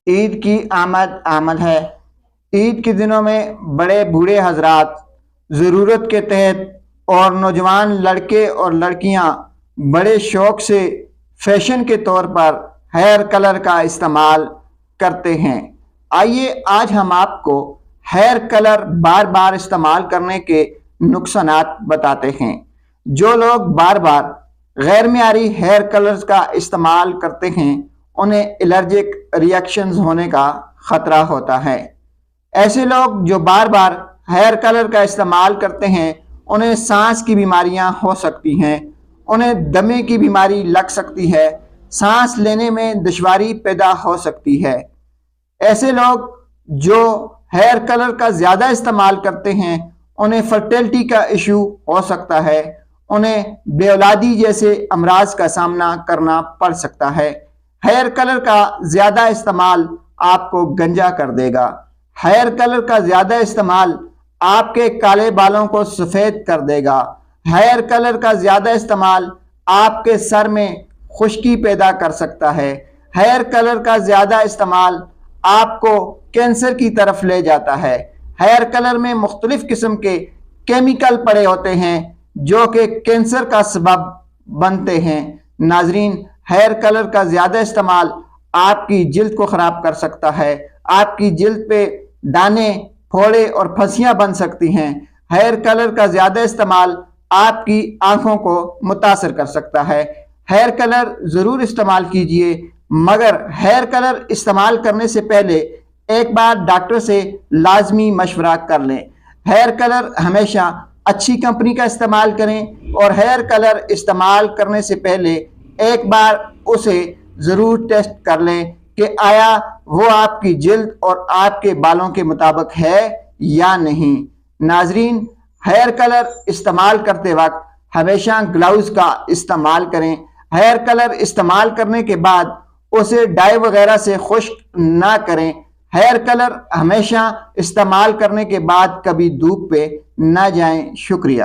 عید کی آمد ہے۔ عید کے دنوں میں بڑے بوڑھے حضرات ضرورت کے تحت اور نوجوان لڑکے اور لڑکیاں بڑے شوق سے فیشن کے طور پر ہیئر کلر کا استعمال کرتے ہیں۔ آئیے آج ہم آپ کو ہیئر کلر بار بار استعمال کرنے کے نقصانات بتاتے ہیں۔ جو لوگ بار بار غیر معیاری ہیئر کلرز کا استعمال کرتے ہیں انہیں الرجک ریئیکشنز ہونے کا خطرہ ہوتا ہے۔ ایسے لوگ جو بار بار ہیئر کلر کا استعمال کرتے ہیں انہیں سانس کی بیماریاں ہو سکتی ہیں، انہیں دمے کی بیماری لگ سکتی ہے، سانس لینے میں دشواری پیدا ہو سکتی ہے۔ ایسے لوگ جو ہیئر کلر کا زیادہ استعمال کرتے ہیں انہیں فرٹیلٹی کا ایشو ہو سکتا ہے، انہیں بے اولادی جیسے امراض کا سامنا کرنا پڑ سکتا ہے۔ ہیئر کلر کا زیادہ استعمال آپ کو گنجا کر دے گا۔ ہیئر کلر کا زیادہ استعمال آپ کے کالے بالوں کو سفید کر دے گا۔ ہیئر کلر کا زیادہ استعمال آپ کے سر میں خشکی پیدا کر سکتا ہے۔ ہیئر کلر کا زیادہ استعمال آپ کو کینسر کی طرف لے جاتا ہے۔ ہیئر کلر میں مختلف قسم کے کیمیکل پڑے ہوتے ہیں جو کہ کینسر کا سبب بنتے ہیں۔ ناظرین، ہیئر کلر کا زیادہ استعمال آپ کی جلد کو خراب کر سکتا ہے، آپ کی جلد پہ دانے، پھوڑے اور پھنسیاں بن سکتی ہیں۔ ہیئر کلر کا زیادہ استعمال آپ کی آنکھوں کو متاثر کر سکتا ہے۔ ہیئر کلر ضرور استعمال کیجئے، مگر ہیئر کلر استعمال کرنے سے پہلے ایک بار ڈاکٹر سے لازمی مشورہ کر لیں۔ ہیئر کلر ہمیشہ اچھی کمپنی کا استعمال کریں اور ہیئر کلر استعمال کرنے سے پہلے ایک بار اسے ضرور ٹیسٹ کر لیں کہ آیا وہ آپ کی جلد اور آپ کے بالوں کے مطابق ہے یا نہیں۔ ناظرین، ہیئر کلر استعمال کرتے وقت ہمیشہ گلاؤز کا استعمال کریں۔ ہیئر کلر استعمال کرنے کے بعد اسے ڈائی وغیرہ سے خشک نہ کریں۔ ہیئر کلر ہمیشہ استعمال کرنے کے بعد کبھی دھوپ پہ نہ جائیں۔ شکریہ۔